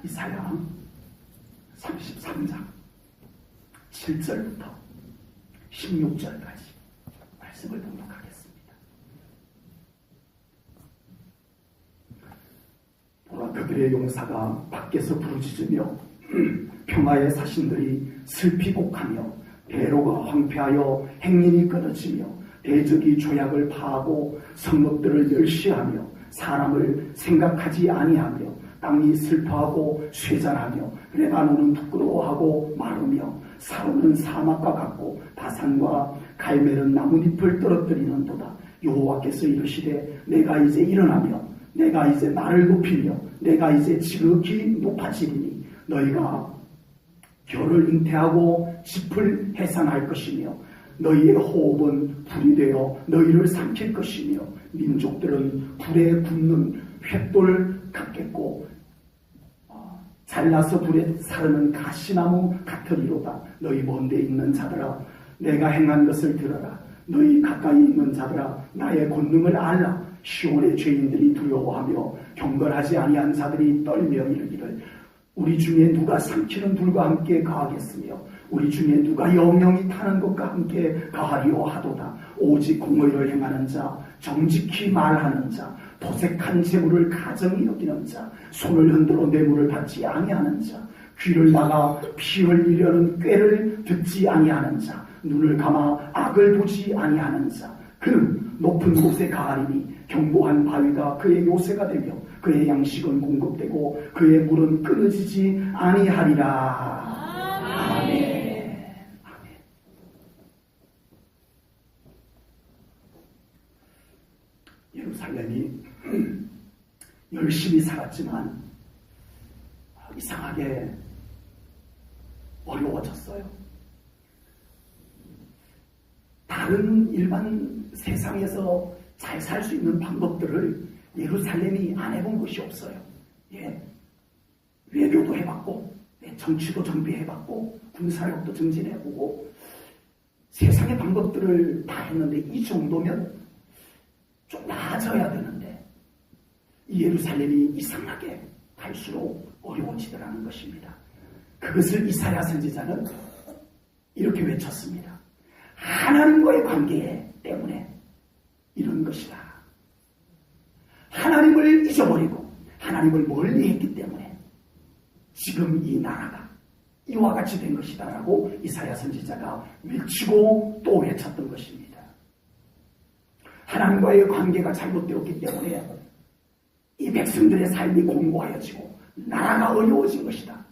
이사야 33장 7절부터 16절까지 말씀을 봉독하겠습니다. 보라, 그들의 용사가 밖에서 부르짖으며 평화의 사신들이 슬피 곡하며 대로가 황폐하여 행린이 끊어지며 대적이 조약을 파하고 성읍들을 멸시하며 사람을 생각하지 아니하며 땅이 슬퍼하고 쇠잔하며 레바논은 부끄러워하고 마르며 사로는 사막과 같고 바산과 갈멜은 나뭇잎을 떨어뜨리는도다. 여호와께서 이르시되 내가 이제 일어나며 내가 이제 나를 높이며 내가 이제 지극히 높아지리니 너희가 겨를 잉태하고 짚을 해산할 것이며 너희의 호흡은 불이 되어 너희를 삼킬 것이며 민족들은 불에 굽는 횃돌 같겠고 잘라서 불에 사르는 가시나무 같으리로다. 너희 먼데 있는 자들아 내가 행한 것을 들어라. 너희 가까이 있는 자들아 나의 권능을 알라. 시온의 죄인들이 두려워하며 경건하지 아니한 자들이 떨며 이르기를 우리 중에 누가 삼키는 불과 함께 가하겠으며 우리 중에 누가 영영이 타는 것과 함께 가하리오 하도다. 오직 공의를 행하는 자, 정직히 말하는 자, 도색한 재물을 가정히 여기는 자, 손을 흔들어 뇌물을 받지 아니하는 자, 귀를 막아 피 흘리려는 꾀를 듣지 아니하는 자, 눈을 감아 악을 보지 아니하는 자, 그는 높은 곳에 가하리니 견고한 바위가 그의 요새가 되며 그의 양식은 공급되고 그의 물은 끊어지지 아니하리라. 아멘. 아멘. 예루살렘이 열심히 살았지만 이상하게 어려워졌어요. 다른 일반 세상에서 잘 살 수 있는 방법들을 예루살렘이 안 해본 것이 없어요. 예. 외교도 해봤고, 정치도 정비해봤고, 군사력도 증진해보고, 세상의 방법들을 다 했는데 이 정도면 좀 나아져야 되는데, 이 예루살렘이 이상하게 갈수록 어려워지더라는 것입니다. 그것을 이사야 선지자는 이렇게 외쳤습니다. 하나님과의 관계 때문에 이런 것이다. 하나님을 잊어버리고 하나님을 멀리했기 때문에 지금 이 나라가 이와 같이 된 것이다 라고 이사야 선지자가 외치고 또 외쳤던 것입니다. 하나님과의 관계가 잘못되었기 때문에 이 백성들의 삶이 공고하여지고 나라가 어려워진 것이다.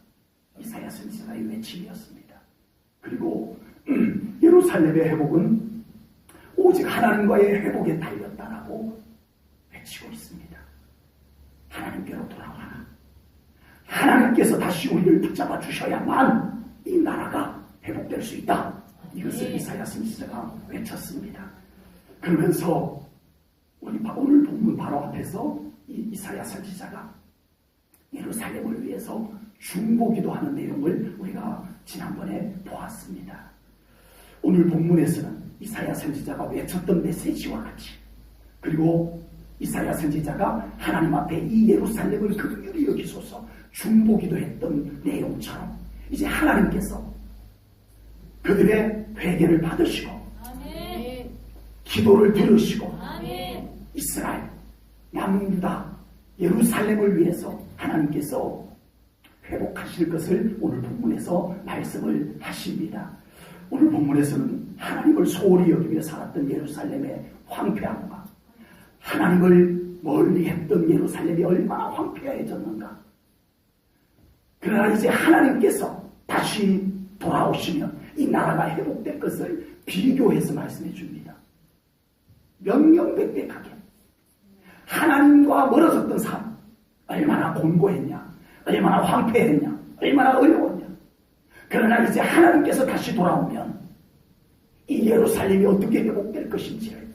이사야 선지자의 외침이었습니다. 그리고 예루살렘의 회복은 오직 하나님과의 회복에 달렸다라고 외치고 있습니다. 하나님께로 돌아와라. 하나님께서 다시 우리를 붙잡아 주셔야만 이 나라가 회복될 수 있다. 이것을 이사야 선지자가 외쳤습니다. 그러면서 우리 오늘 본문 바로 앞에서 이 이사야 선지자가 예루살렘을 위해서 중보기도 하는 내용을 우리가 지난번에 보았습니다. 오늘 본문에서는 이사야 선지자가 외쳤던 메시지와 같이 그리고 이사야 선지자가 하나님 앞에 이 예루살렘을 긍휼히 여기소서 중보기도 했던 내용처럼 이제 하나님께서 그들의 회개를 받으시고 아멘. 기도를 들으시고 아멘. 이스라엘, 남유다, 예루살렘을 위해서 하나님께서 회복하실 것을 오늘 본문에서 말씀을 하십니다. 오늘 본문에서는 하나님을 소홀히 여기며 살았던 예루살렘의 황폐함과 하나님을 멀리했던 예루살렘이 얼마나 황폐해졌는가. 그러나 이제 하나님께서 다시 돌아오시면 이 나라가 회복될 것을 비교해서 말씀해 줍니다. 명명백백하게 하나님과 멀어졌던 삶 얼마나 곤고했냐, 얼마나 황폐했냐, 얼마나 어려웠냐. 그러나 이제 하나님께서 다시 돌아오면 이 예루살렘이 어떻게 회복될 것인지를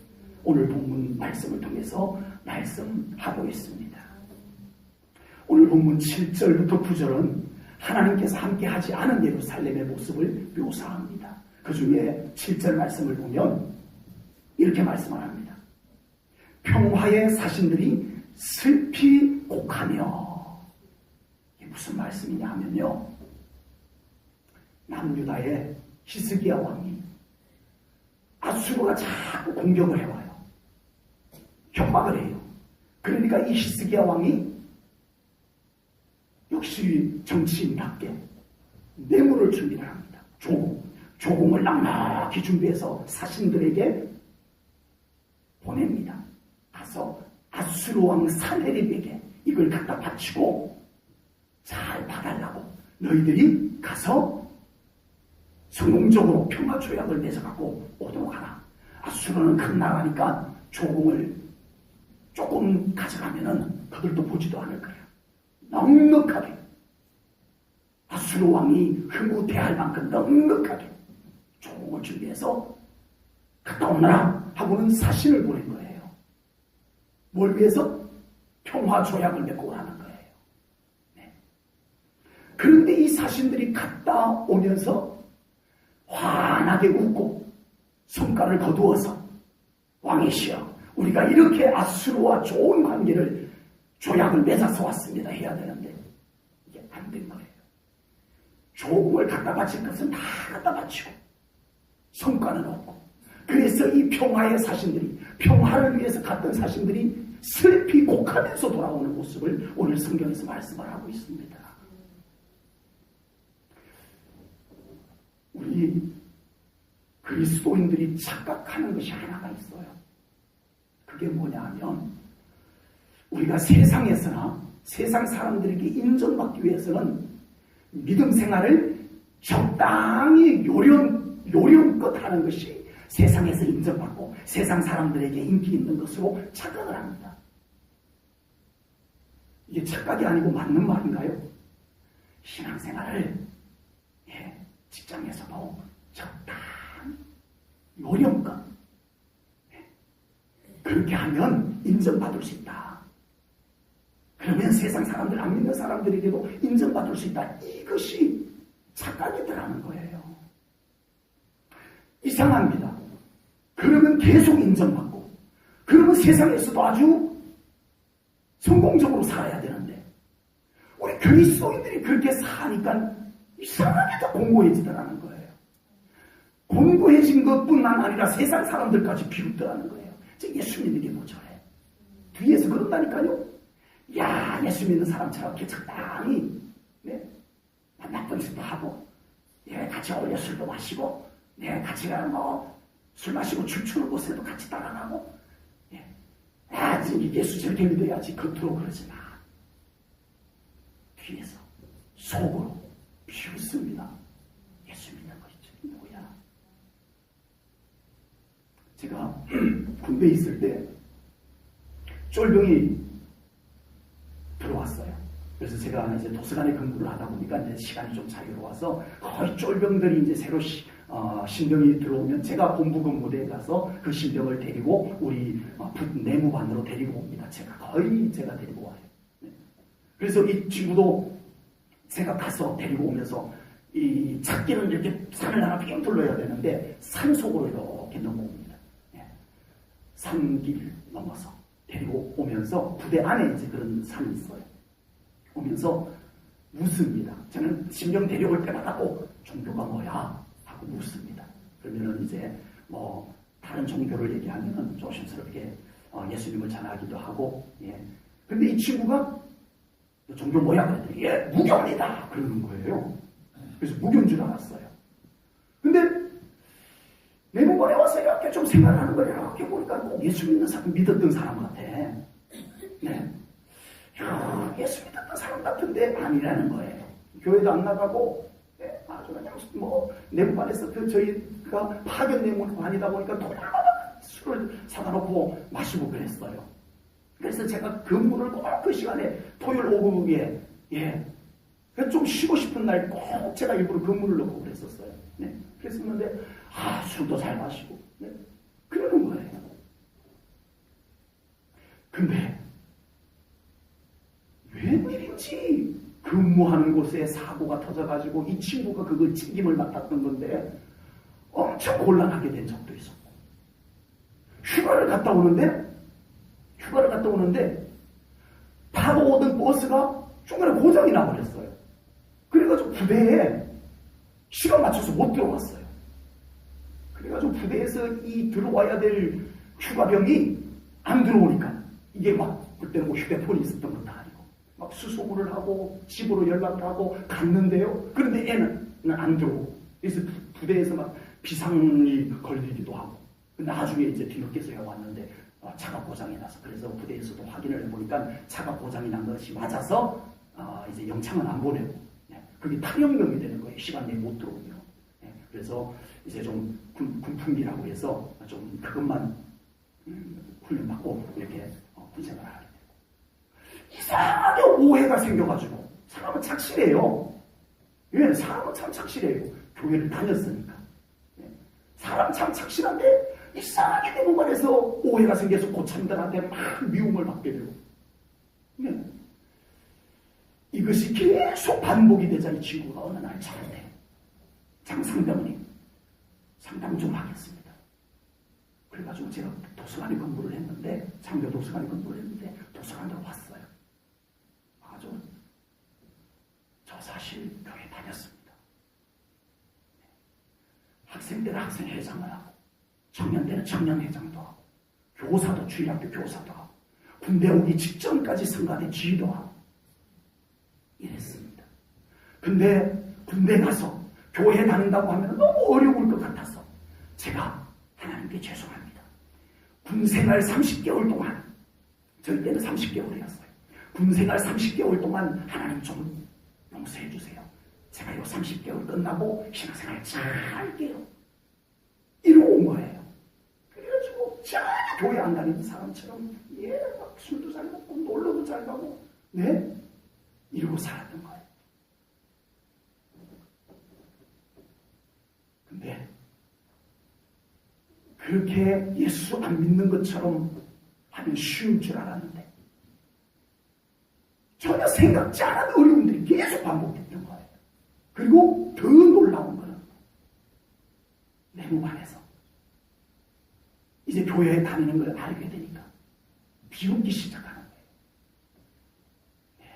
오늘 본문 말씀을 통해서 말씀하고 있습니다. 오늘 본문 7절부터 9절은 하나님께서 함께하지 않은 예루살렘의 모습을 묘사합니다. 그 중에 7절 말씀을 보면 이렇게 말씀을 합니다. 평화의 사신들이 슬피 곡하며. 무슨 말씀이냐 하면요. 남유다의 히스기야 왕이 아수르가 자꾸 공격을 해와요. 협박을 해요. 그러니까 이 히스기야 왕이 역시 정치인답게 뇌물을 준비를 합니다. 조공을 넉넉히 준비해서 사신들에게 보냅니다. 가서 아수르 왕 사네립에게 이걸 갖다 바치고 잘 봐달라고 너희들이 가서 성공적으로 평화 조약을 맺어갖고 오도록 하라. 아수르는 큰 나라니까 조공을 조금 가져가면은 그들도 보지도 않을 거야. 넉넉하게 아수르 왕이 흐뭇해할 만큼 넉넉하게 조공을 준비해서 갔다 오너라 하고는 사신을 보낸 거예요. 뭘 위해서? 평화 조약을 맺고 오라는 거예요. 네. 그런데 이 사신들이 갔다 오면서 환하게 웃고 손가락을 거두어서 왕이시여 우리가 이렇게 아수르와 좋은 관계를 조약을 맺어서 왔습니다 해야 되는데 이게 안 된 거예요. 조공을 갖다 바칠 것은 다 갖다 바치고 성과는 없고 그래서 이 평화의 사신들이 평화를 위해서 갔던 사신들이 슬피 곡하면서 돌아오는 모습을 오늘 성경에서 말씀을 하고 있습니다. 우리 그리스도인들이 착각하는 것이 하나가 있어요. 그게 뭐냐 하면 우리가 세상에서나 세상 사람들에게 인정받기 위해서는 믿음 생활을 적당히 요령껏 하는 것이 세상에서 인정받고 세상 사람들에게 인기 있는 것으로 착각을 합니다. 이게 착각이 아니고 맞는 말인가요? 신앙생활을 직장에서도 적당히 요령껏 그렇게 하면 인정받을 수 있다. 그러면 세상 사람들, 안 믿는 사람들에게도 인정받을 수 있다. 이것이 착각이더라는 거예요. 이상합니다. 그러면 계속 인정받고 그러면 세상에서도 아주 성공적으로 살아야 되는데 우리 그리스도인들이 그렇게 사니까 이상하게 더 공고해지더라는 거예요. 공고해진 것뿐만 아니라 세상 사람들까지 비웃더라는 거예요. 예수 믿는 게 뭐 저래. 뒤에서 그런다니까요. 야, 예수 믿는 사람처럼 이렇게 적당히 나쁜 짓도 하고 같이 어울려 술도 마시고 같이 술 마시고 춤추는 곳에도 같이 따라가고 예수 저렇게 믿어야지. 겉으로 그러지 마. 뒤에서 속으로 비웃습니다. 예수 믿는 것이 뭐야. 제가 군대에 있을 때 쫄병이 들어왔어요. 그래서 제가 이제 도서관에 근무를 하다 보니까 이제 시간이 좀 자유로워서 거의 쫄병들이 이제 새로 신병이 들어오면 제가 본부 근무대에 가서 그 신병을 데리고 우리 내무반으로 데리고 옵니다. 거의 제가 데리고 와요. 그래서 이 친구도 제가 가서 데리고 오면서 이 찾기는 이렇게 산을 하나 삥 둘러야 되는데 산 속으로 이렇게 넘어옵니다. 산길 넘어서 데리고 오면서 부대 안에 이제 그런 산이 있어요. 오면서 묻습니다. 저는 신병 데려올 때마다 꼭 종교가 뭐야 하고 묻습니다. 그러면은 이제 다른 종교를 얘기하면은 조심스럽게 예수님을 전하기도 하고 근데 이 친구가 종교 뭐야 그랬더니 무교입니다 그러는 거예요. 그래서 무교인 줄 알았어요. 근데 내무반에 와서 이렇게 좀 생각하는 거예요. 이렇게 보니까 꼭 예수 믿는 사람, 믿었던 사람 같아. 예수 믿었던 사람 같은데 아니라는 거예요. 교회도 안 나가고 아주 그냥 내무반에서 저희가 파견 내무반이다 보니까 토요일마다 술을 사다 놓고 마시고 그랬어요. 그래서 제가 근무를 꼭 그 시간에 토요일 오후에 좀 쉬고 싶은 날 꼭 제가 일부러 근무를 넣고 그랬었어요. 그랬었는데 술도 잘 마시고 그러는 거예요. 근데 웬일인지 근무하는 곳에 사고가 터져가지고 이 친구가 그걸 책임을 맡았던 건데 엄청 곤란하게 된 적도 있었고 휴가를 갔다 오는데 타고 오던 버스가 중간에 고장이 나버렸어요. 그래가지고 부대에 시간 맞춰서 못 들어왔어요. 그래가지고 부대에서 이 들어와야 될 휴가병이 안 들어오니까 이게 막 그때는 뭐 휴대폰이 있었던 것도 아니고 막 수소문을 하고 집으로 연락을 하고 갔는데요. 그런데 애는 안 들어오고 그래서 부대에서 막 비상이 걸리기도 하고 나중에 이제 뒤늦게서야 왔는데 차가 고장이 나서 그래서 부대에서도 확인을 해보니까 차가 고장이 난 것이 맞아서 이제 영창은 안 보내고 그게 탈영병이 되는 거예요. 시간 내에 못 들어오면. 그래서 이제 좀 군풍기라고 해서 좀 그것만 훈련받고 이렇게 군생활을 하게 되고 이상하게 오해가 생겨가지고 사람은 착실해요. 예, 사람은 참 착실해요. 교회를 다녔으니까. 사람 참 착실한데 이상하게 내 몸안에서 오해가 생겨서 고참들한테 막 미움을 받게 되고 이것이 계속 반복이 되자 이 친구가 어느 날 저한테 장상병님 상담 좀 하겠습니다. 그래가지고 제가 도서관에 근무를 했는데 장교 도서관에 근무를 했는데 도서관으로 왔어요. 아주 저 사실 교회 다녔습니다. 학생 때는 학생회장을 하고 청년 때는 청년회장도 하고 교사도 주일학교 교사도 하고 군대 오기 직전까지 성가대 지휘도 하고 이랬습니다. 근데 군대 가서 교회 다닌다고 하면 너무 어려울 것 같아서 제가 하나님께 죄송합니다. 군생활 30개월 동안 저희 때는 30개월이었어요. 군생활 30개월 동안 하나님 좀 용서해 주세요. 제가 요 30개월 끝나고 신앙생활 잘 할게요. 이러고 온 거예요. 그래가지고 전혀 교회 안 다니는 사람처럼 막 술도 잘 먹고 놀러도 잘 가고 이러고 살았던 거예요. 근데 그렇게 예수 안 믿는 것처럼 하면 쉬운 줄 알았는데 전혀 생각지 않은 어려움들이 계속 반복됐던 거예요. 그리고 더 놀라운 거는 내 몸 안에서 이제 교회에 다니는 걸 알게 되니까 비웃기 시작하는 거예요.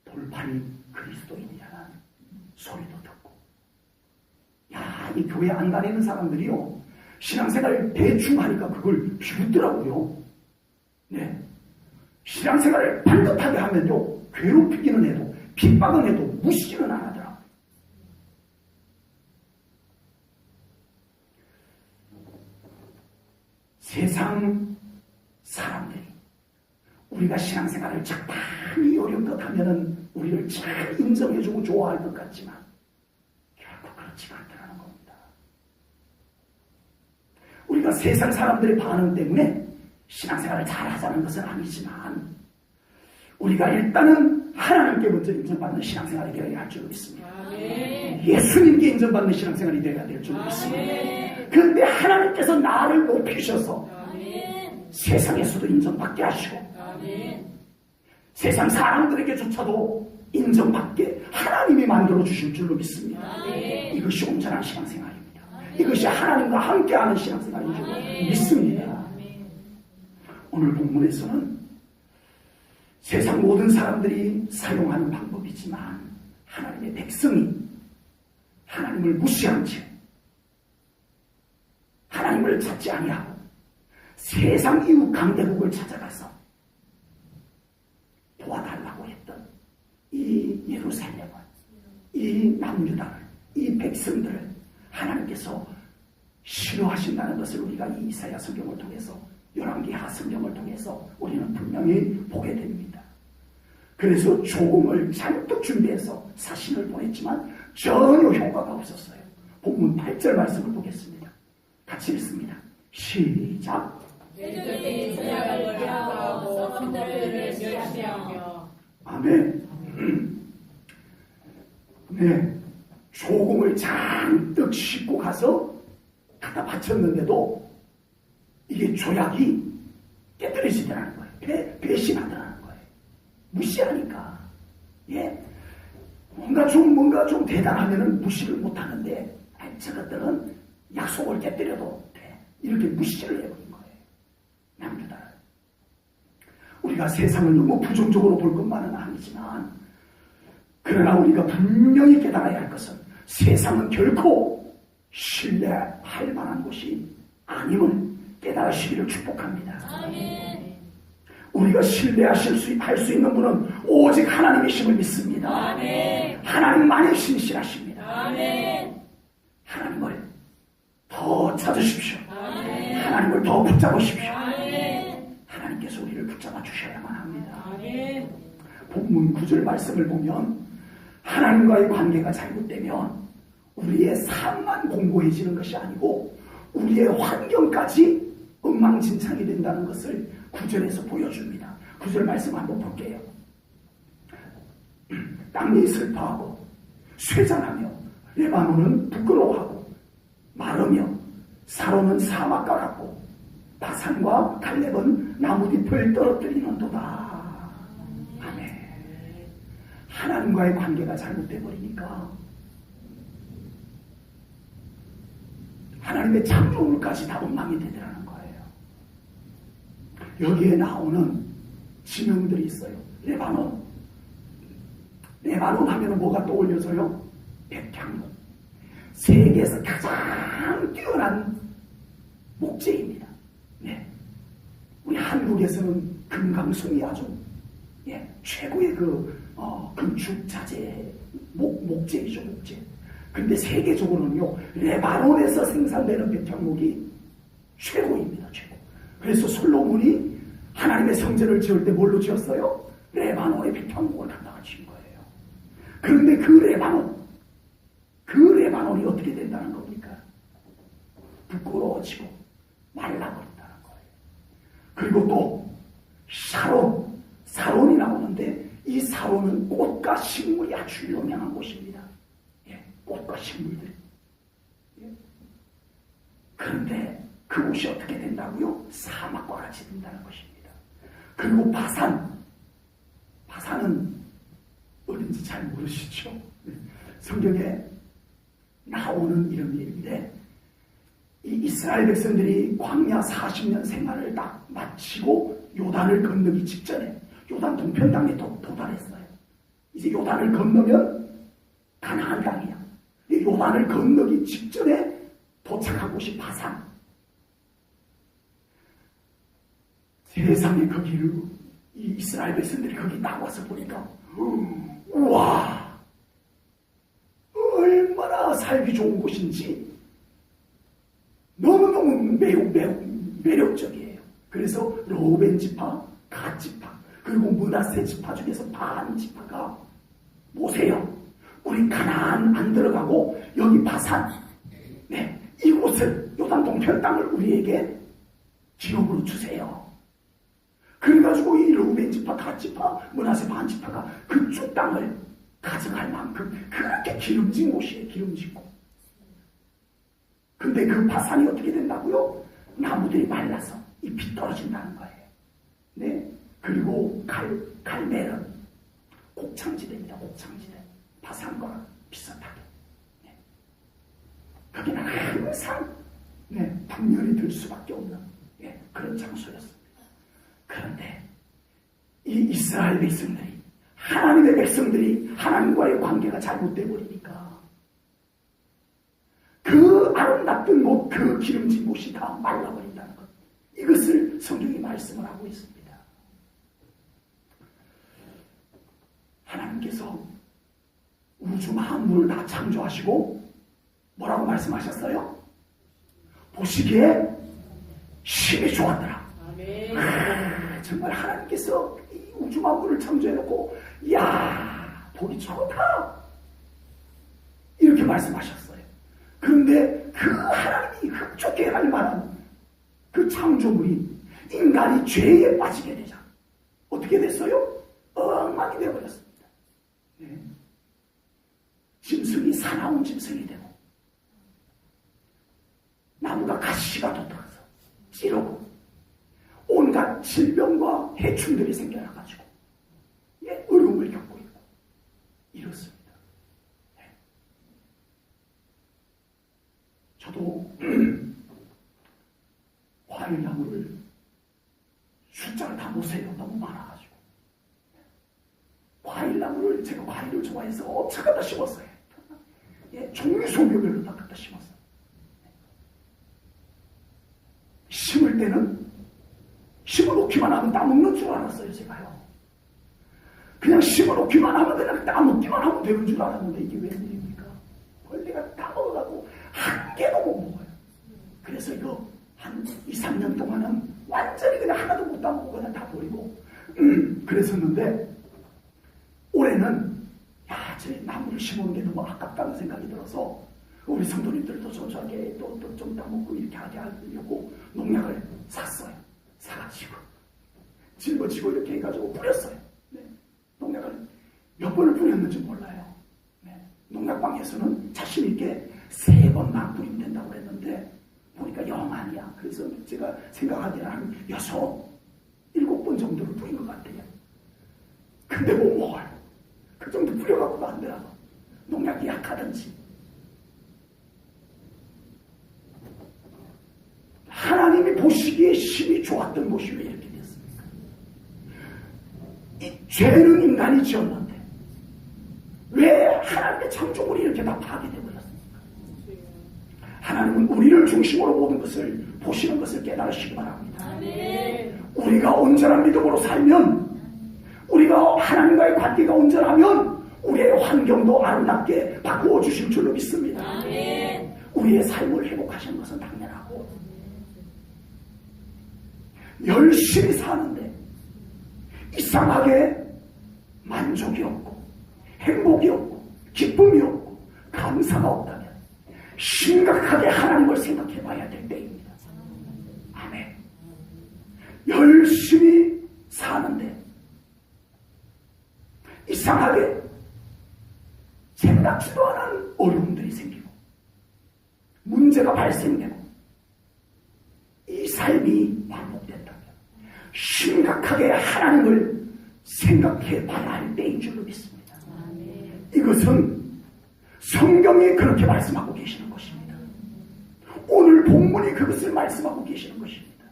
돌판이 그리스도인이라는 소리도 듣고 이 교회 안 다니는 사람들이요 신앙생활을 대충 하니까 그걸 비웃더라고요. 신앙생활을 반듯하게 하면요 괴롭히기는 해도 핍박은 해도 무시는 안 하더라고요. 세상 사람들이 우리가 신앙생활을 적당히 어렵게 하면은 우리를 잘 인정해주고 좋아할 것 같지만 결코 그렇지가 않다는 겁니다. 우리가 세상 사람들의 반응 때문에 신앙생활을 잘 하자는 것은 아니지만 우리가 일단은 하나님께 먼저 인정받는 신앙생활이 되어야 할 줄 믿습니다. 예수님께 인정받는 신앙생활이 되어야 될 줄 믿습니다. 그런데 하나님께서 나를 높이셔서 세상에서도 인정받게 하시고 세상 사람들에게조차도 인정받게 하나님이 만들어주실 줄로 믿습니다. 이것이 온전한 신앙생활입니다. 이것이 하나님과 함께하는 신앙생활인 줄로 믿습니다. 오늘 본문에서는 세상 모든 사람들이 사용하는 방법이지만 하나님의 백성이 하나님을 무시한 채 하나님을 찾지 아니하고 세상 이웃 강대국을 찾아가서 도와달라고 했던 이 예루살렘을, 이 남유다를, 이 백성들을 하나님께서 싫어하신다는 것을 우리가 이 이사야 성경을 통해서 열왕기하 성경을 통해서 우리는 분명히 보게 됩니다. 그래서 조공을 잔뜩 준비해서 사신을 보냈지만 전혀 효과가 없었어요. 본문 8절 말씀을 보겠습니다. 같이 읽습니다. 시작. 아멘. 조공을 잔뜩 싣고 가서 갖다 바쳤는데도 이게 조약이 깨뜨려지더라는 거예요. 배신하더라는 거예요. 무시하니까. 뭔가 좀 대단하면은 무시를 못 하는데, 저것들은 약속을 깨뜨려도 돼. 이렇게 무시를 해버린 거예요. 남유다를. 우리가 세상을 너무 부정적으로 볼 것만은 아니지만, 그러나 우리가 분명히 깨달아야 할 것은 세상은 결코 신뢰할 만한 곳이 아님을 깨달으시기를 축복합니다. 아멘. 우리가 할 수 있는 분은 오직 하나님이심을 믿습니다. 아멘. 하나님만이 신실하십니다. 아멘. 하나님을 더 찾으십시오. 아멘. 하나님을 더 붙잡으십시오. 아멘. 하나님께서 우리를 붙잡아 주셔야만 합니다. 아멘. 본문 9절 말씀을 보면 하나님과의 관계가 잘못되면 우리의 삶만 공고해지는 것이 아니고 우리의 환경까지 엉망진창이 된다는 것을 9절에서 보여줍니다. 9절 말씀 한번 볼게요. 땅이 슬퍼하고 쇠잔하며 레바논은 부끄러워하고 마르며 사로는 사막과 같고 바산과 갈렙은 나무잎을 떨어뜨리는도다. 아멘. 하나님과의 관계가 잘못돼버리니까 하나님의 창조물까지 다 엉망이 되더라는 거예요. 여기에 나오는 지명들이 있어요. 레바논. 레바논 하면 뭐가 떠올려서요? 백향목. 세계에서 가장 뛰어난 목재입니다. 네. 우리 한국에서는 금강송이 아주 최고의 건축 자재 목재이죠, 목재. 근데 세계적으로는요, 레바논에서 생산되는 백향목이 최고입니다, 최고. 그래서 솔로몬이 하나님의 성전을 지을 때 뭘로 지었어요? 레바논의 백향목을 갖다가 지은 거예요. 그런데 그 레바논이 어떻게 된다는 겁니까? 부끄러워지고 말라버린다는 거예요. 그리고 또 사론이 나오는데 이 사론은 꽃과 식물이 아주 유명한 곳입니다. 꽃과 식물들. 그런데 그곳이 어떻게 된다고요? 사막과 같이 된다는 것입니다. 그리고 바산은 어딘지 잘 모르시죠? 성경에 나오는 이름인데 이 이스라엘 백성들이 광야 40년 생활을 딱 마치고 요단을 건너기 직전에 요단 동편 땅에 도달했어요. 이제 요단을 건너면 가나안 땅이야. 요단을 건너기 직전에 도착한 곳이 바산. 세상에 거기를 이 이스라엘 백성들이 거기 나와서 보니까 우와, 얼마나 살기 좋은 곳인지 너무너무 매우 매력적이에요. 그래서 로벤 지파, 갓 지파, 그리고 므낫세 지파 중에서 반 지파가 보세요. 우리 가나안 안 들어가고 여기 바산, 이곳을 요단 동편 땅을 우리에게 기업으로 주세요. 그래가지고 이 루벤 지파, 갓 지파, 므낫세 반 지파가 그쪽 땅을 가져갈 만큼 그렇게 기름진 곳이에요. 기름진 곳. 근데 그 바산이 어떻게 된다고요? 나무들이 말라서 잎이 떨어진다는 거예요. 네. 그리고 갈멜은 곡창지대입니다. 곡창지대. 바산과 비슷하게. 네. 거기는 항상 풍년이 들 수밖에 없는 그런 장소였습니다. 그런데 이 이스라엘 백성들이, 하나님의 백성들이 하나님과의 관계가 잘못돼 버리니까 그 아름답던 곳, 그 기름진 곳이 다 말라버린다는 것. 이것을 성경이 말씀을 하고 있습니다. 하나님께서 우주 만물을 다 창조하시고 뭐라고 말씀하셨어요? 보시기에 심히 좋았더라. 정말 하나님께서 이 우주 만물을 창조해놓고 이야, 보기 좋다 이렇게 말씀하셨어요. 그런데 그 하나님이 흡족해 할 만한 그 창조물이 인간이 죄에 빠지게 되자 어떻게 됐어요? 엉망이 되어버렸습니다. 짐승이 사나운 짐승이 되고 나무가 가시가 돋아서 찌르고 온갖 질병과 해충들이 생겨나가지고 어려움을 겪고 있고 이렇습니다. 저도 과일나무를 숫자를 다 못 세요. 너무 많아가지고. 과일나무를 제가 과일을 좋아해서 엄청 갖다 심었어요. 예, 종류 종류별로 다 갖다 심었어요. 심을 때는 심어놓기만 하면 따먹는 줄 알았어요. 제가요. 그냥 심어놓기만 하면 그냥 따먹기만 하면 되는 줄 알았는데 이게 웬일입니까? 벌레가 따먹어가고 한 개도 못 먹어요. 그래서 이거 한 2, 3년 동안은 완전히 그냥 하나도 못 따먹고 그냥 다 버리고 그랬었는데 올해는 저 나무를 심어놓은 게 너무 아깝다는 생각이 들어서 우리 성도님들도 저저하게 또 좀 따먹고 이렇게 하게 하려고 농약을 샀어요. 사가지고 짊어지고 이렇게 해가지고 뿌렸어요. 네. 농약을 몇 번을 뿌렸는지 몰라요. 네. 농약방에서는 자신 있게 3번 막 뿌리면 된다고 그랬는데 보니까 영 아니야. 그래서 제가 생각하기에는 한 6, 7번 정도를 뿌린 것 같아요. 근데 못 먹어요. 그 정도 뿌려갖고도 안 되라고. 농약이 약하든지. 하나님이 보시기에 심이 좋았던 것이 왜 이렇게 됐습니까? 이 죄는 인간이 지었는데 왜 하나님의 창조물이 이렇게 다 파괴되어버렸습니까? 하나님은 우리를 중심으로 모든 것을 보시는 것을 깨달으시기 바랍니다. 우리가 온전한 믿음으로 살면, 우리가 하나님과의 관계가 온전하면 우리의 환경도 아름답게 바꾸어 주실 줄로 믿습니다. 우리의 삶을 회복하시는 것은 당연하고, 열심히 사는데 이상하게 만족이 없고 행복이 없고 기쁨이 없고 감사가 없다면 심각하게 하나님을 생각해 봐야 될 때입니다. 아멘. 열심히 사는데 이상하게 생각지도 않은 어려움들이 생기고 문제가 발생되고 이 삶이 반복된다면 심각하게 하나님을 생각해 봐야 할 때인 줄로 믿습니다. 이것은 성경이 그렇게 말씀하고 계시는 것입니다. 오늘 본문이 그것을 말씀하고 계시는 것입니다.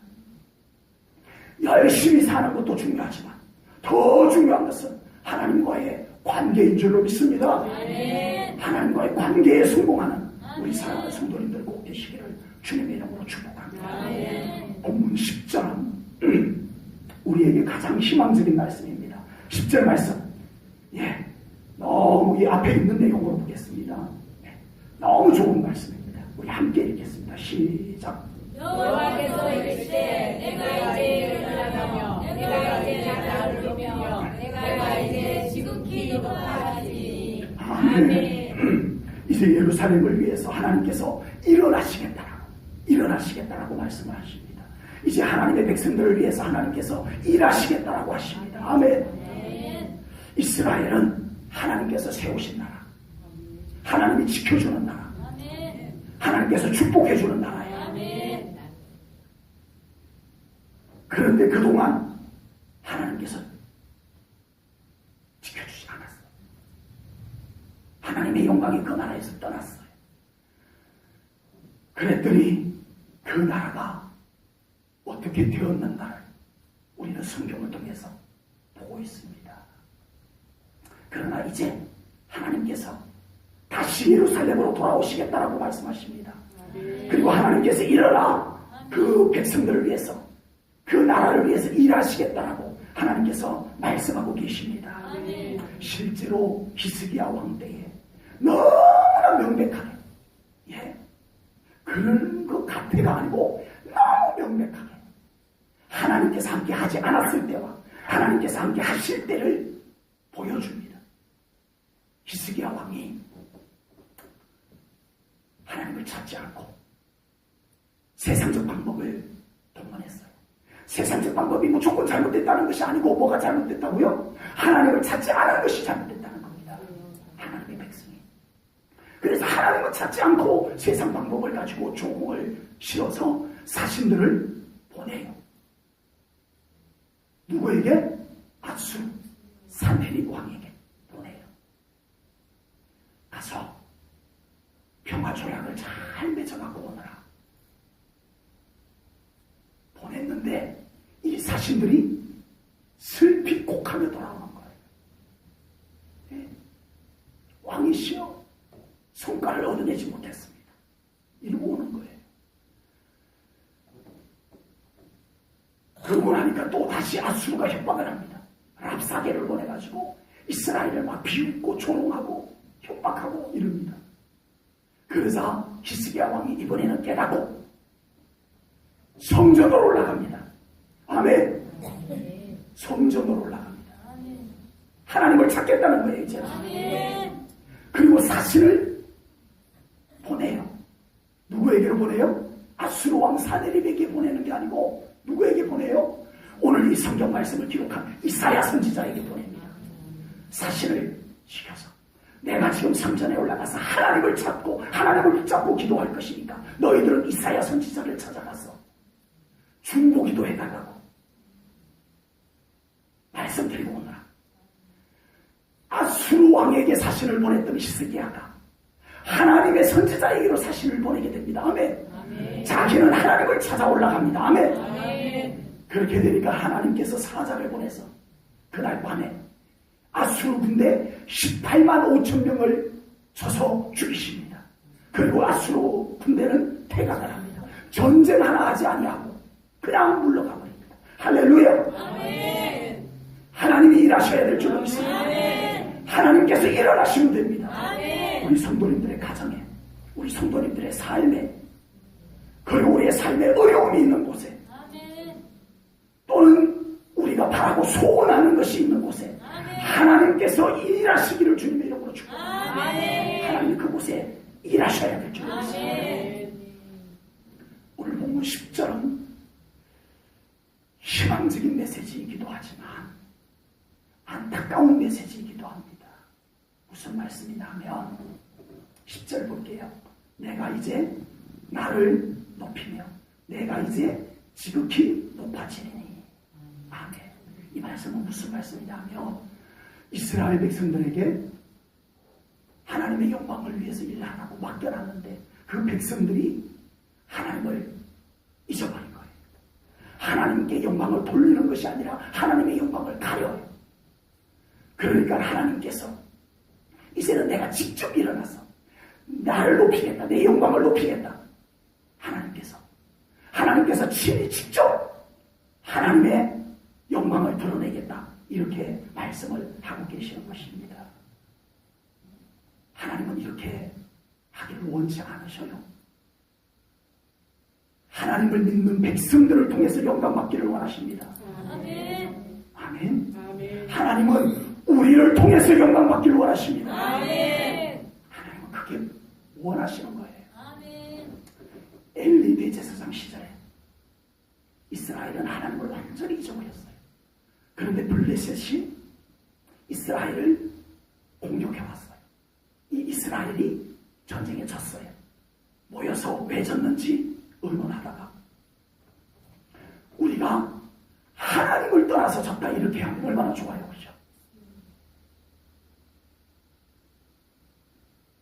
열심히 사는 것도 중요하지만 더 중요한 것은 하나님과의 관계인 줄로 믿습니다. 하나님과의 관계에 성공하는 우리 사랑하는 성도님들 꼭 되시기를 주님의 이름으로 축복합니다. 본문 10절은 우리에게 가장 희망적인 말씀입니다. 10절 말씀, 너무 이 앞에 있는 내용으로 보겠습니다. 너무 좋은 말씀입니다. 우리 함께 읽겠습니다. 시작. 여호와께서 이르시되 내가 이제 일어나며 내가 이제 나를 누르며 내가 이제 지극히 높아지리. 아멘. 이제 예루살렘을 위해서 하나님께서 일어나시겠다라고 말씀을 하십니다. 이제 하나님의 백성들을 위해서 하나님께서 일하시겠다라고 하십니다. 아멘. 이스라엘은 하나님께서 세우신 나라, 하나님이 지켜주는 나라, 하나님께서 축복해주는 나라예요. 그런데 그동안 하나님께서 지켜주지 않았어요. 하나님의 영광이 그 나라에서 떠났어요. 그랬더니 그 나라가 어떻게 되었는가를 우리는 성경을 통해서 보고 있습니다. 그러나 이제 하나님께서 다시 예루살렘으로 돌아오시겠다라고 말씀하십니다. 그리고 하나님께서 일어나 그 백성들을 위해서, 그 나라를 위해서 일하시겠다라고 하나님께서 말씀하고 계십니다. 실제로 히스기야 왕 때에 너무나 명백하게, 그런 것 같아가 아니고 너무 명백하게 하나님께서 함께 하지 않았을 때와 하나님께서 함께 하실 때를 보여줍니다. 히스기야 왕이 하나님을 찾지 않고 세상적 방법을 동원했어요. 세상적 방법이 무조건 잘못됐다는 것이 아니고 뭐가 잘못됐다고요? 하나님을 찾지 않은 것이 잘못됐다는 겁니다. 하나님의 백성이. 그래서 하나님을 찾지 않고 세상 방법을 가지고 종을 실어서 사신들을 보내요. 누구에게? 아수 산헤립 왕에게 보내요. 가서 평화조약을 잘 맺어갖고 오너라. 보냈는데 이 자신들이 슬피 곡하며 돌아오는 거예요. 네. 왕이시여 성과를 얻어내지 못했습니다. 이러고 오는 거예요. 그러고 나니까 또 다시 아수르가 협박을 합니다. 랍사게를 보내가지고 이스라엘을 막 비웃고 조롱하고 협박하고 이럽니다. 그러자 히스기야 왕이 이번에는 깨닫고 성전으로 올라갑니다. 아멘. 성전으로 올라갑니다. 하나님을 찾겠다는 거예요 이제. 그리고 사신을 보내요. 누구에게로 보내요? 아수르 왕 사네립에게 보내는 게 아니고 누구에게 보내요? 오늘 이 성경 말씀을 기록한 이사야 선지자에게 보냅니다. 사신을 시켜서 내가 지금 성전에 올라가서 하나님을 찾고 하나님을 붙잡고 기도할 것이니까 너희들은 이사야 선지자를 찾아가서 중보기도 해달라고 말씀드리고 오너라. 아수르 왕에게 사신을 보냈던 히스기야가 하나님의 선지자에게로 사신을 보내게 됩니다. 아멘. 아멘. 자기는 하나님을 찾아 올라갑니다. 아멘. 아멘. 그렇게 되니까 하나님께서 사자를 보내서 그날 밤에 아수르 군대 18만 5천 명을 쳐서 죽이십니다. 그리고 아수르 군대는 퇴각을 합니다. 전쟁 하나 하지 아니하고 그냥 물러가 버립니다. 할렐루야. 아멘. 하나님이 일하셔야 될 줄 믿습니다. 아멘. 하나님께서 일어나시면 됩니다. 아멘. 우리 성도님들의 가정에, 우리 성도님들의 삶에, 그리고 우리의 삶에 어려움이 있는 곳에, 아멘. 또는 우리가 바라고 소원하는 것이 있는 곳에 하나님께서 일하시기를 주님의 이름으로 축복합니다. 하나님 그곳에 일하셔야 될 줄 믿습니다. 오늘 본문 10절은 희망적인 메시지이기도 하지만 안타까운 메시지이기도 합니다. 무슨 말씀이냐 하면 10절 볼게요. 내가 이제 나를 높이며 내가 이제 지극히 높아지리니. 아멘. 이 말씀은 무슨 말씀이냐 하면 이스라엘 백성들에게 하나님의 영광을 위해서 일하라고 맡겨놨는데 그 백성들이 하나님을 잊어버린 거예요. 하나님께 영광을 돌리는 것이 아니라 하나님의 영광을 가려요. 그러니까 하나님께서 이제는 내가 직접 일어나서 나를 높이겠다. 내 영광을 높이겠다. 하나님께서 친히 직접 하나님의 영광을 드러내겠다. 이렇게 말씀을 하고 계시는 것입니다. 하나님은 이렇게 하기를 원치 않으셔요. 하나님을 믿는 백성들을 통해서 영광 받기를 원하십니다. 아멘. 아멘. 아멘. 하나님은 우리를 통해서 영광 받기를 원하십니다. 아멘. 하나님은 그게 원하시는 거예요. 아멘. 엘리 대제사장 시절에 이스라엘은 하나님을 완전히 잊어버렸어요. 그런데 블레셋이 이스라엘을 공격해왔어요. 이 이스라엘이 전쟁에 졌어요. 모여서 왜 졌는지 의논하다가 우리가 하나님을 떠나서 졌다 이렇게 하면 얼마나 좋아요. 그죠?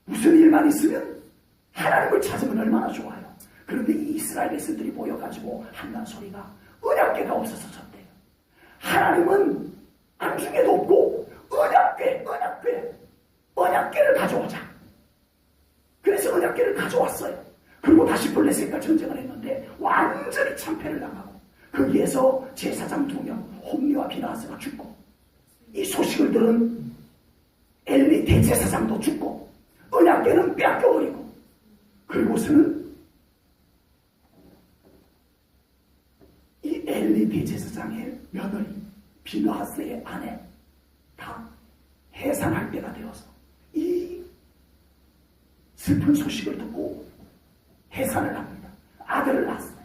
무슨 일만 있으면 하나님을 찾으면 얼마나 좋아요. 그런데 이 이스라엘 백성들이 모여가지고 한단 소리가 언약궤가 없어서 졌대요. 하나님은 안중에도 없고 언약궤를 가져오자. 그래서 언약궤를 가져왔어요. 그리고 다시 블레셋과 전쟁을 했는데 완전히 참패를 당하고 거기에서 제사장 2명 홈리와 비나하스가 죽고 이 소식을 들은 엘리 대제사장도 죽고 언약궤는 빼앗겨버리고 그리고서는 이 엘리 대제사장의 며느리 비나하스의 아내 다 해산할 때가 되어서 이 슬픈 소식을 듣고 해산을 합니다. 아들을 낳았어요.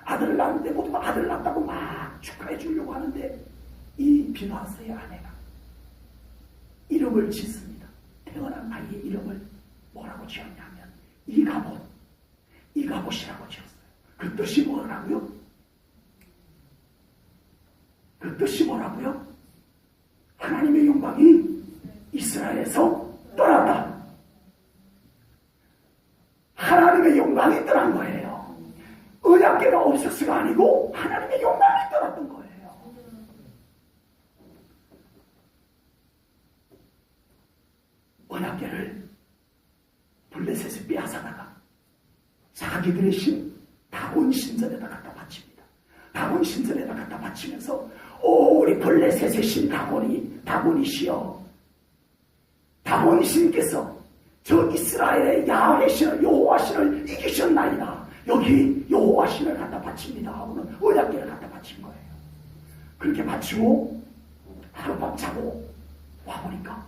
아들을 낳았는데 모두가 아들을 낳았다고 막 축하해 주려고 하는데 이 비나하스의 아내가 이름을 짓습니다. 태어난 아이의 이름을 뭐라고 지었냐면 이가봇이라고 지었어요. 그 뜻이 뭐라고요? 그 뜻이 뭐라고요? 하나님의 영광이 이스라엘에서 떠났다. 하나님의 영광이 떠난 거예요. 언약궤가 없었어가 아니고 하나님의 영광이 떠났던 거예요. 자기들의 신 다곤 신전에다 갖다 바칩니다. 다곤 신전에다 갖다 바치면서 우리 블레셋의 신 다곤이시여, 다곤 신께서 저 이스라엘의 야훼 신을 여호와 신을 이기셨나이다. 여기 여호와 신을 갖다 바칩니다 하고는 언약궤를 갖다 바친 거예요. 그렇게 바치고 하룻밤 자고 와보니까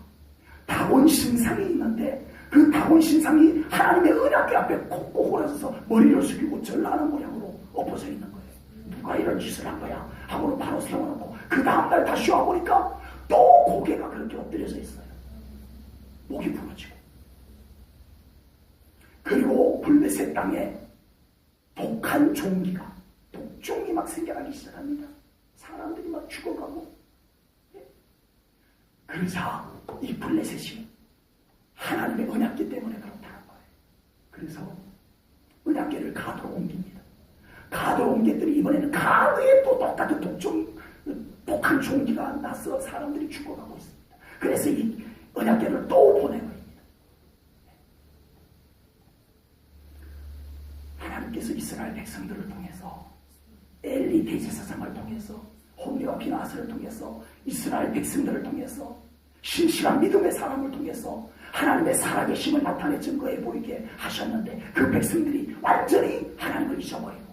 다곤 신상이 있는데 그 다곤 신상이 하나님의 언약궤 앞에 콕콕 올라서서 머리를 숙이고 절나는 모양으로 엎어져 있는 거예요. 누가 이런 짓을 한 거야 하고는 바로 세워놓고 그 다음날 다시 와보니까 또 고개가 그렇게 엎드려져 있어요. 목이 부러지고. 그리고 블레셋 땅에 독한 종기가, 독종이 막 생겨나기 시작합니다. 사람들이 막 죽어가고. 그러자 이 블레셋이 하나님의 언약궤 때문에 그렇다는 거예요. 그래서 언약궤를 가드로 옮깁니다. 가드로 옮겼더니 이번에는 가드에 또 똑같은 독한 종기가 나서 사람들이 죽어가고 있습니다. 그래서 이 언약궤를 또 보내버립니다. 하나님께서 이스라엘 백성들을 통해서 엘리 대제사장을 통해서 홈리와 비나스를 통해서 이스라엘 백성들을 통해서 신실한 믿음의 사람을 통해서 하나님의 살아계심을 나타내 증거해 보이게 하셨는데 그 백성들이 완전히 하나님을 잊어버리고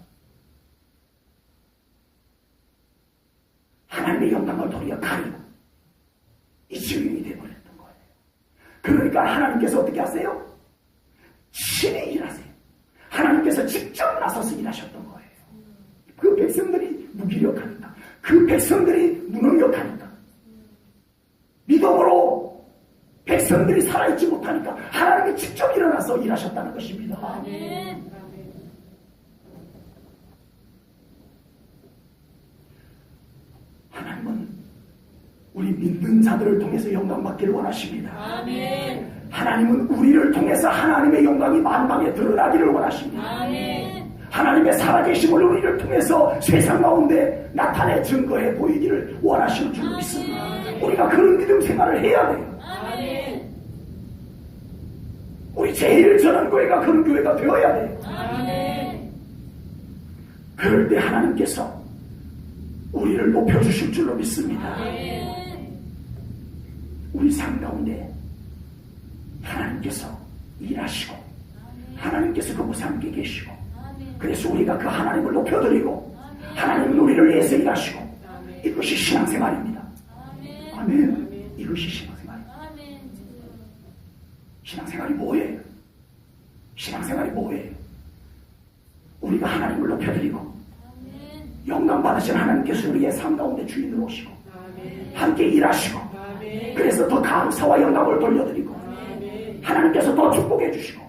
하나님의 영광을 도리어 가리고 이 증인이 되어버렸던 거예요. 그러니까 하나님께서 어떻게 하세요? 신이 일하세요. 하나님께서 직접 나서서 일하셨던 거예요. 그 백성들이 무기력하니까, 그 백성들이 무능력하니까, 믿음으로 백성들이 살아있지 못하니까 하나님이 직접 일어나서 일하셨다는 것입니다. 아멘. 하나님은 우리 믿는 자들을 통해서 영광받기를 원하십니다. 아멘. 하나님은 우리를 통해서 하나님의 영광이 만방에 드러나기를 원하십니다. 아멘. 하나님의 살아계심을 우리를 통해서 세상 가운데 나타내 증거해 보이기를 원하시는 줄 믿습니다. 우리가 그런 믿음 생활을 해야 돼요. 아멘. 우리 제일 전한 교회가 그런 교회가 되어야 돼요. 아멘. 그럴 때 하나님께서 우리를 높여주실 줄로 믿습니다. 아멘. 우리 삶 가운데 하나님께서 일하시고 하나님께서 그곳에 함께 계시고 그래서 우리가 그 하나님을 높여드리고 하나님은 우리를 위해서 일하시고 이것이 신앙생활입니다. 아멘. 이것이 신앙생활입니다. 신앙생활이 뭐예요? 신앙생활이 뭐예요? 우리가 하나님을 높여드리고 영광 받으신 하나님께서 우리의 삶 가운데 주인으로 오시고 함께 일하시고 그래서 더 감사와 영광을 돌려드리고 하나님께서 더 축복해 주시고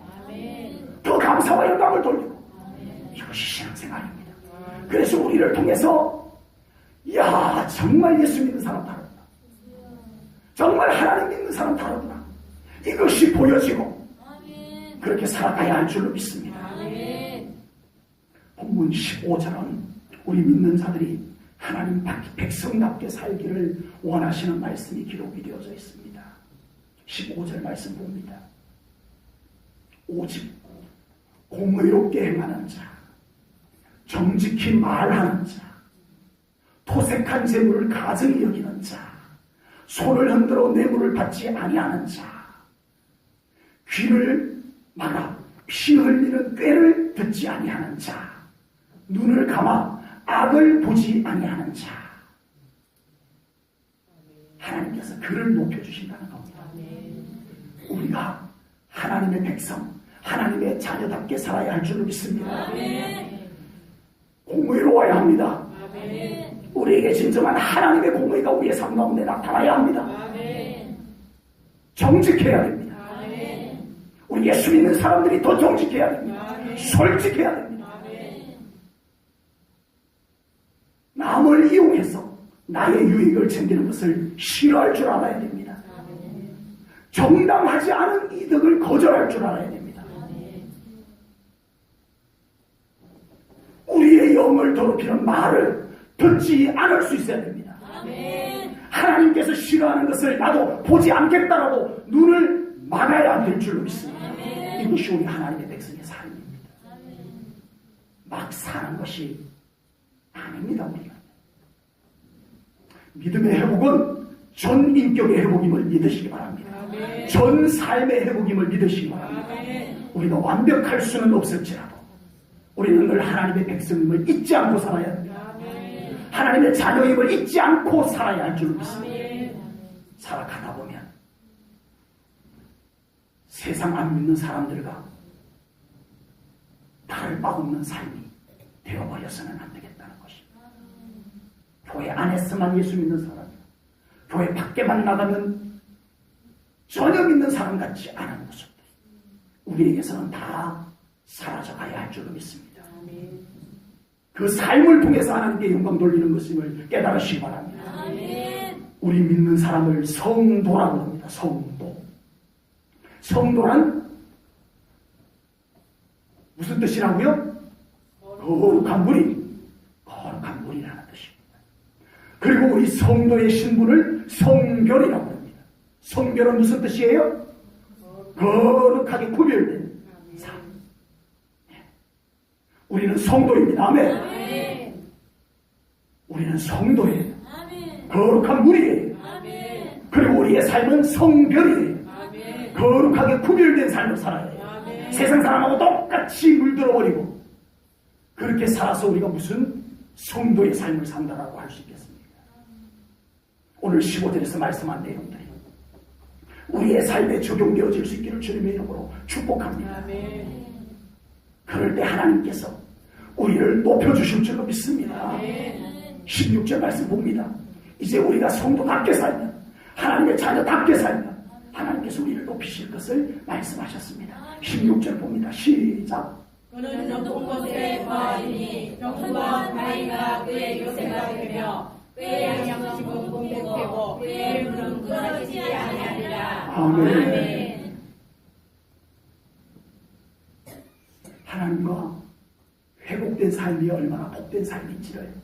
더 감사와 영광을 돌리고 이것이 신앙생활입니다. 그래서 우리를 통해서 야 정말 예수 믿는 사람 다르구나, 정말 하나님 믿는 사람 다르구나, 이것이 보여지고 그렇게 살아가야 할 줄로 믿습니다. 본문 15절은 우리 믿는 자들이 하나님 백성답게 살기를 원하시는 말씀이 기록이 되어져 있습니다. 15절 말씀 봅니다. 오직 공의롭게 행하는 자, 정직히 말하는 자, 토색한 재물을 가증히 여기는 자, 손을 흔들어 뇌물을 받지 아니하는 자, 귀를 막아 피 흘리는 꾀를 듣지 아니하는 자, 눈을 감아 악을 보지 아니하는 자. 하나님께서 그를 높여주신다는 겁니다. 우리가 하나님의 백성, 하나님의 자녀답게 살아야 할 줄로 믿습니다. 공의로워야 합니다. 우리에게 진정한 하나님의 공의가 우리의 삶 가운데 나타나야 합니다. 정직해야 됩니다. 우리 예수 믿는 사람들이 더 정직해야 됩니다. 솔직해야 됩니다. 남을 이용해서 나의 유익을 챙기는 것을 싫어할 줄 알아야 됩니다. 정당하지 않은 이득을 거절할 줄 알아야 됩니다. 우리의 영을 더럽히는 말을 듣지 않을 수 있어야 됩니다. 하나님께서 싫어하는 것을 나도 보지 않겠다라고 눈을 막아야 될 줄로 믿습니다. 이것이 우리 하나님의 백성의 삶입니다. 막 사는 것이 아닙니다. 우리가 믿음의 회복은 전 인격의 회복임을 믿으시기 바랍니다. 아멘. 전 삶의 회복임을 믿으시기 바랍니다. 아멘. 우리가 완벽할 수는 없을지라도 우리는 늘 하나님의 백성임을 잊지 않고 살아야 합니다. 아멘. 하나님의 자녀임을 잊지 않고 살아야 할 줄 믿습니다. 아멘. 살아가다 보면 세상 안 믿는 사람들과 다를 바 없는 삶이 되어버려서는 안 되겠다는 것입니다. 교회 안에서만 예수 믿는 사람, 교회 밖에만 나가면 전혀 믿는 사람 같지 않은 모습들, 우리에게서는 다 사라져가야 할 줄로 믿습니다. 아멘. 그 삶을 통해서 하나님께 영광 돌리는 것임을 깨달으시기 바랍니다. 아멘. 우리 믿는 사람을 성도라고 합니다. 성도. 성도란 무슨 뜻이라고요? 거룩한 무리. 거룩한 무리라는 뜻입니다. 그리고 우리 성도의 신분을 성결이라고 합니다. 성결은 무슨 뜻이에요? 거룩하게 구별된 삶. 우리는 성도입니다. 아멘. 아멘. 우리는 성도예요. 아멘. 거룩한 무리예요. 아멘. 그리고 우리의 삶은 성결이에요. 아멘. 거룩하게 구별된 삶을 살아야 해요. 아멘. 세상 사람하고 똑같이 물들어버리고 그렇게 살아서 우리가 무슨 성도의 삶을 산다라고 할 수 있겠습니까? 오늘 15절에서 말씀한 내용들이 우리의 삶에 적용되어질 수 있기를 주님의 이름으로 축복합니다. 아멘. 그럴 때 하나님께서 우리를 높여주실 줄로 믿습니다. 아멘. 16절 말씀 봅니다. 이제 우리가 성도답게 살면, 하나님의 자녀답게 살면 하나님께서 우리를 높이실 것을 말씀하셨습니다. 16절 봅니다. 시작. 그는 높은 곳에 거하리니 영광 다이가 그의 요새가 되며 그의 양심은 공복되고 그의 물은 끊어지지 아니하리라. 아멘. 하나님과 회복된 삶이 얼마나 복된 삶인지를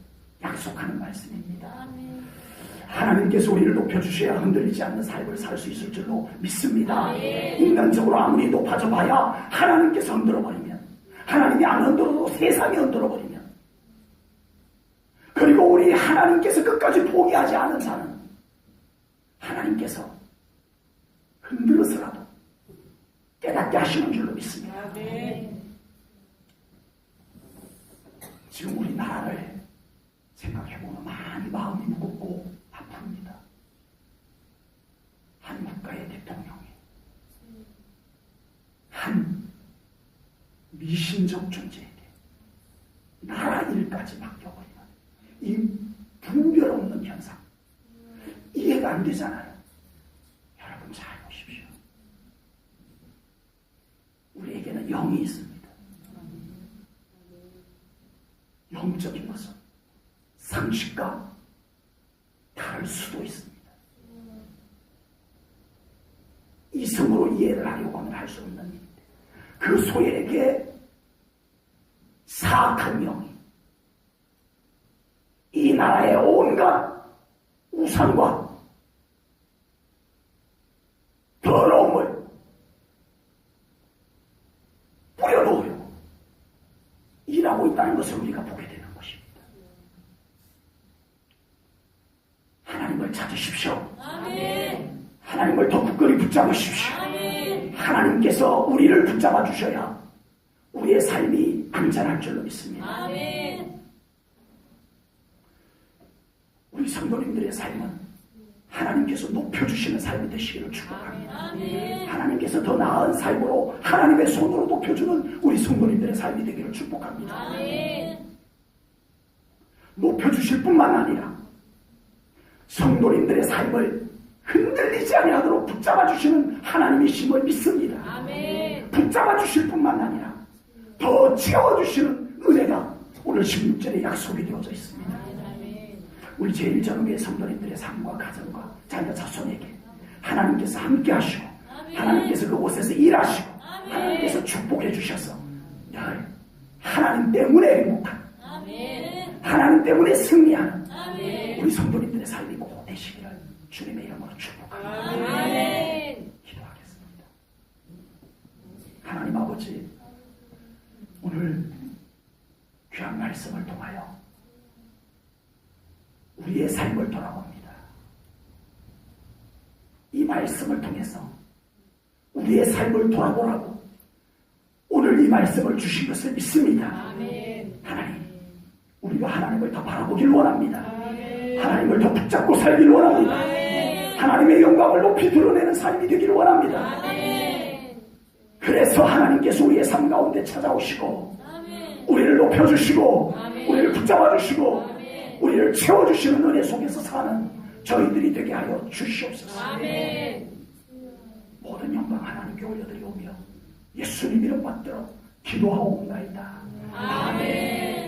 약속하는 말씀입니다. 아멘. 하나님께서 우리를 높여주셔야 흔들리지 않는 삶을 살 수 있을 줄로 믿습니다. 아멘. 인간적으로 아무리 높아져 봐야 하나님께서 흔들어버리면, 하나님이 안 흔들어도 세상이 흔들어버리면, 그리고 우리 하나님께서 끝까지 포기하지 않은 자는 하나님께서 흔들어서라도 깨닫게 하시는 줄로 믿습니다. 아멘. 지금 우리나라를 생각해보면 많이 마음이 무겁고 아픕니다. 한 국가의 대통령이 한 미신적 존재에게 나라 일까지 맡겨버리는 이 분별 없는 현상, 이해가 안 되잖아요. 여러분 잘 보십시오. 우리에게는 영이 있습니다. 영적인 것은 상식과 다를 수도 있습니다. 이성으로 이해를 하려고 하면 할 수 없는 일인데, 그 소에게 사악한 영이 이 나라의 온갖 우상과 더러움을 뿌려놓으려고 일하고 있다는 것을 우리가 보게 되는 것입니다. 하나님을 찾으십시오. 아멘. 하나님을 더 굳건히 붙잡으십시오. 아멘. 하나님께서 우리를 붙잡아 주셔야 우리의 삶이 안전할 줄로 믿습니다. 아멘. 우리 성도님들의 삶은 하나님께서 높여주시는 삶이 되시기를 축복합니다. 아멘. 하나님께서 더 나은 삶으로 하나님의 손으로 높여주는 우리 성도님들의 삶이 되기를 축복합니다. 아멘. 높여주실 뿐만 아니라 성도님들의 삶을 흔들리지 아니하도록 붙잡아 주시는 하나님이심을 믿습니다. 아멘. 붙잡아 주실 뿐만 아니라 더 채워주시는 은혜가 오늘 16절에 약속이 되어져 있습니다. 아멘. 우리 제일 전후의 성도님들의 삶과 가정과 자녀 자손에게 하나님께서 함께 하시고, 하나님께서 그곳에서 일하시고, 하나님께서 축복해 주셔서 늘 하나님 때문에 행복한, 아멘. 하나님 때문에 승리하는 아멘. 우리 성도님들의 삶이 꼭 되시기를 주님의 이름으로 축복합니다. 아멘. 기도하겠습니다. 하나님 아버지, 오늘 말씀을 통하여 우리의 삶을 돌아봅니다. 이 말씀을 통해서 우리의 삶을 돌아보라고 오늘 이 말씀을 주신 것을 믿습니다. 하나님, 우리가 하나님을 더 바라보길 원합니다. 하나님을 더 붙잡고 살길 원합니다. 하나님의 영광을 높이 드러내는 삶이 되길 원합니다. 그래서 하나님께서 우리의 삶 가운데 찾아오시고 우리를 높여주시고 우리를 붙잡아주시고 우리를 채워주시는 은혜 속에서 사는 저희들이 되게 하여 주시옵소서. 모든 영광 하나님께 올려드리오며 예수님 이름 받들어 기도하옵나이다. 아멘.